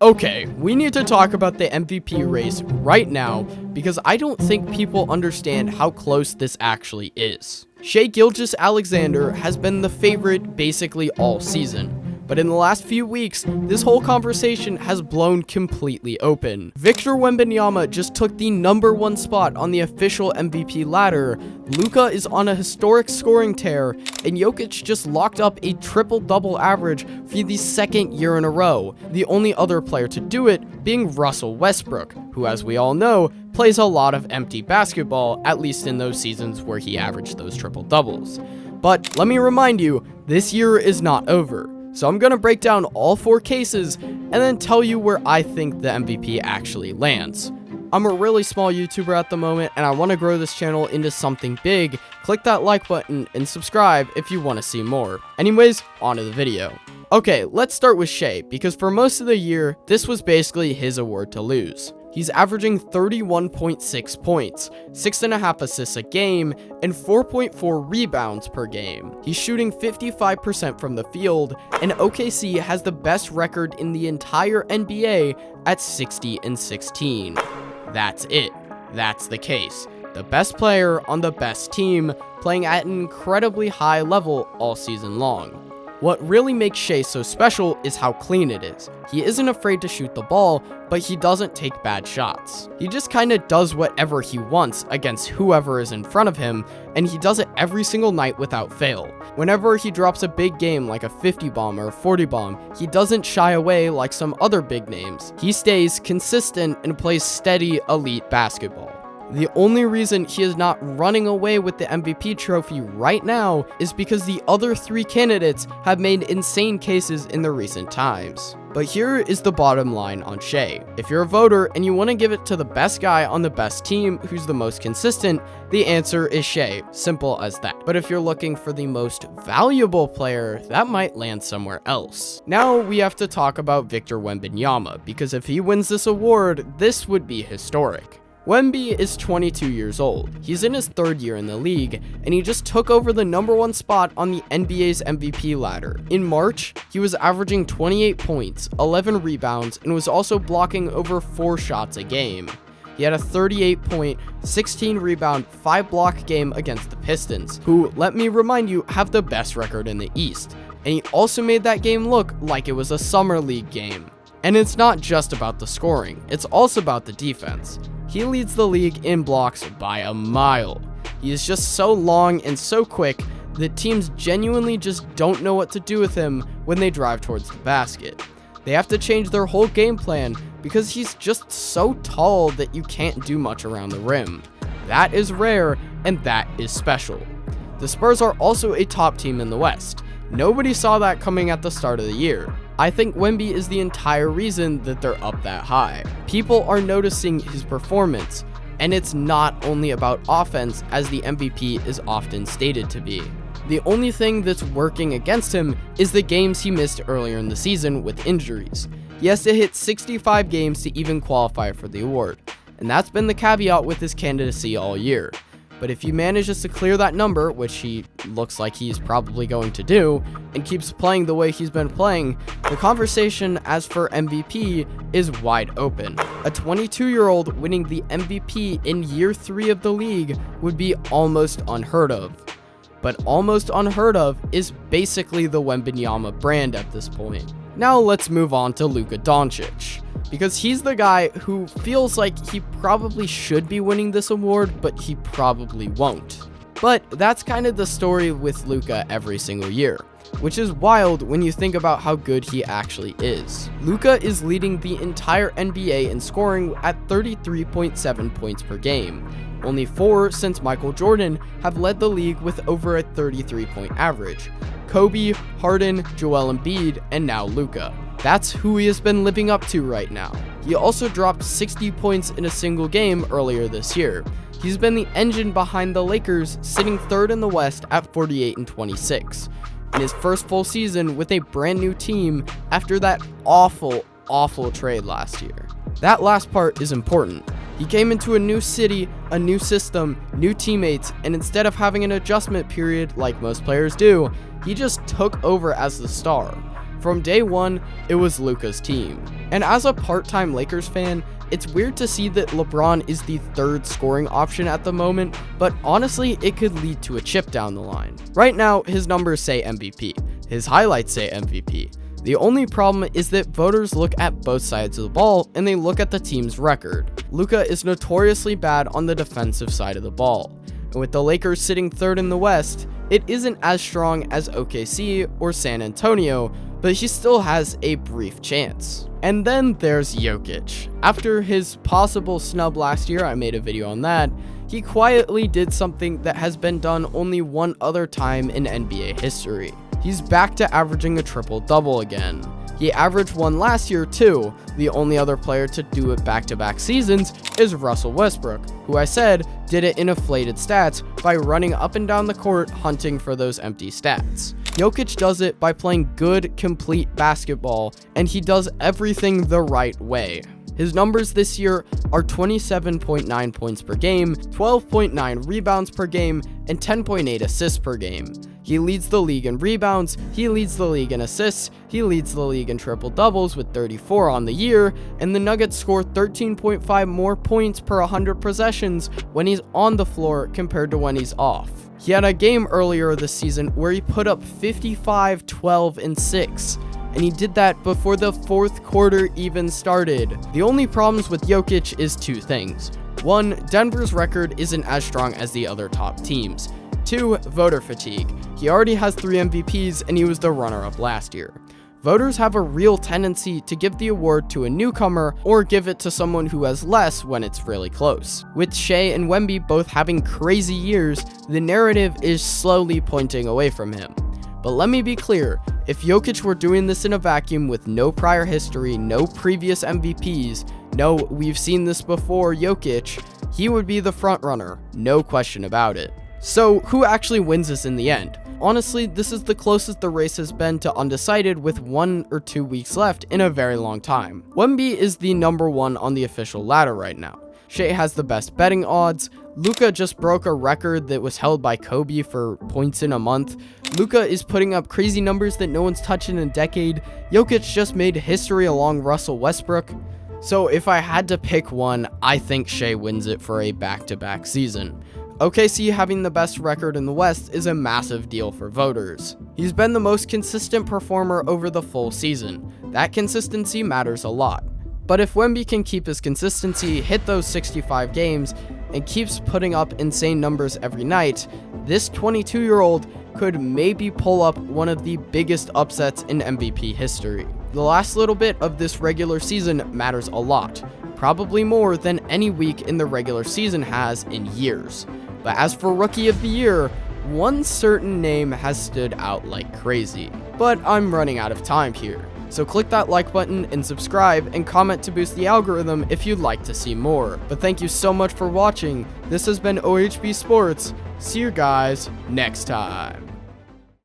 Okay, we need to talk about the MVP race right now because I don't think people understand how close this actually is. Shai Gilgeous-Alexander has been the favorite basically all season, but in the last few weeks, this whole conversation has blown completely open. Victor Wembanyama just took the #1 spot on the official MVP ladder, Luka is on a historic scoring tear, and Jokic just locked up a triple-double average for the second year in a row, the only other player to do it being Russel Westbrick, who, as we all know, plays a lot of empty basketball, at least in those seasons where he averaged those triple-doubles. But let me remind you, this year is not over. So I'm going to break down all 4 cases and then tell you where I think the MVP actually lands. I'm a really small YouTuber at the moment and I want to grow this channel into something big. Click that like button and subscribe if you want to see more. Anyways, on to the video. Okay, let's start with Shai, because for most of the year, this was basically his award to lose. He's averaging 31.6 points, 6.5 assists a game, and 4.4 rebounds per game. He's shooting 55% from the field, and OKC has the best record in the entire NBA at 60-16. That's it. That's the case. The best player on the best team, playing at an incredibly high level all season long. What really makes Shai so special is how clean it is. He isn't afraid to shoot the ball, but he doesn't take bad shots. He just kinda does whatever he wants against whoever is in front of him, and he does it every single night without fail. Whenever he drops a big game like a 50 bomb or a 40 bomb, he doesn't shy away like some other big names. He stays consistent and plays steady, elite basketball. The only reason he is not running away with the MVP trophy right now is because the other 3 candidates have made insane cases in the recent times. But here is the bottom line on Shai. If you're a voter and you want to give it to the best guy on the best team who's the most consistent, the answer is Shai. Simple as that. But if you're looking for the most valuable player, that might land somewhere else. Now we have to talk about Victor Wembanyama, because if he wins this award, this would be historic. Wemby is 22 years old. He's in his 3rd year in the league, and he just took over the #1 spot on the NBA's MVP ladder. In March, he was averaging 28 points, 11 rebounds, and was also blocking over 4 shots a game. He had a 38-point, 16-rebound, 5-block game against the Pistons, who, let me remind you, have the best record in the East. And he also made that game look like it was a summer league game. And it's not just about the scoring, it's also about the defense. He leads the league in blocks by a mile. He is just so long and so quick that teams genuinely just don't know what to do with him when they drive towards the basket. They have to change their whole game plan because he's just so tall that you can't do much around the rim. That is rare and that is special. The Spurs are also a top team in the West. Nobody saw that coming at the start of the year. I think Wemby is the entire reason that they're up that high. People are noticing his performance, and it's not only about offense as the MVP is often stated to be. The only thing that's working against him is the games he missed earlier in the season with injuries. He has to hit 65 games to even qualify for the award, and that's been the caveat with his candidacy all year. But if he manages to clear that number, which he looks like he's probably going to do, and keeps playing the way he's been playing, the conversation as for MVP is wide open. A 22-year-old winning the MVP in year 3 of the league would be almost unheard of. But almost unheard of is basically the Wembanyama brand at this point. Now let's move on to Luka Doncic, because he's the guy who feels like he probably should be winning this award, but he probably won't. But that's kind of the story with Luka every single year, which is wild when you think about how good he actually is. Luka is leading the entire NBA in scoring at 33.7 points per game. Only 4 since Michael Jordan have led the league with over a 33-point average. Kobe, Harden, Joel Embiid, and now Luka. That's who he has been living up to right now. He also dropped 60 points in a single game earlier this year. He's been the engine behind the Lakers, sitting 3rd in the West at 48-26. In his first full season with a brand new team after that awful trade last year. That last part is important. He came into a new city, a new system, new teammates, and instead of having an adjustment period like most players do, he just took over as the star. From day one, it was Luka's team. And as a part-time Lakers fan, it's weird to see that LeBron is the third scoring option at the moment, but honestly, it could lead to a chip down the line. Right now, his numbers say MVP. His highlights say MVP. The only problem is that voters look at both sides of the ball and they look at the team's record. Luka is notoriously bad on the defensive side of the ball. And with the Lakers sitting third in the West, it isn't as strong as OKC or San Antonio, but he still has a brief chance. And then there's Jokic. After his possible snub last year, I made a video on that, he quietly did something that has been done only one other time in NBA history. He's back to averaging a triple-double again. He averaged one last year too. The only other player to do it back-to-back seasons is Russel Westbrick, who I said did it in inflated stats by running up and down the court hunting for those empty stats. Jokic does it by playing good, complete basketball, and he does everything the right way. His numbers this year are 27.9 points per game, 12.9 rebounds per game, and 10.8 assists per game. He leads the league in rebounds, he leads the league in assists, he leads the league in triple-doubles with 34 on the year, and the Nuggets score 13.5 more points per 100 possessions when he's on the floor compared to when he's off. He had a game earlier this season where he put up 55, 12, and 6. And he did that before the fourth quarter even started. The only problems with Jokic is two things. One, Denver's record isn't as strong as the other top teams. Two, voter fatigue. He already has 3 MVPs and he was the runner-up last year. Voters have a real tendency to give the award to a newcomer or give it to someone who has less when it's really close. With Shai and Wemby both having crazy years, the narrative is slowly pointing away from him. But let me be clear, if Jokic were doing this in a vacuum with no prior history, no previous MVPs, no we've seen this before Jokic, he would be the front runner, no question about it. So who actually wins this in the end? Honestly, this is the closest the race has been to undecided with 1 or 2 weeks left in a very long time. Wemby is the number 1 on the official ladder right now. Shai has the best betting odds. Luka just broke a record that was held by Kobe for points in a month. Luka is putting up crazy numbers that no one's touched in a decade. Jokic just made history along Russel Westbrick. So if I had to pick one, I think Shai wins it for a back-to-back season. OKC having the best record in the West is a massive deal for voters. He's been the most consistent performer over the full season. That consistency matters a lot. But if Wemby can keep his consistency, hit those 65 games, and keeps putting up insane numbers every night, this 22-year-old could maybe pull up one of the biggest upsets in MVP history. The last little bit of this regular season matters a lot, probably more than any week in the regular season has in years. But as for Rookie of the Year, one certain name has stood out like crazy. But I'm running out of time here. So click that like button and subscribe and comment to boost the algorithm if you'd like to see more. But thank you so much for watching. This has been OHB Sports. See you guys next time.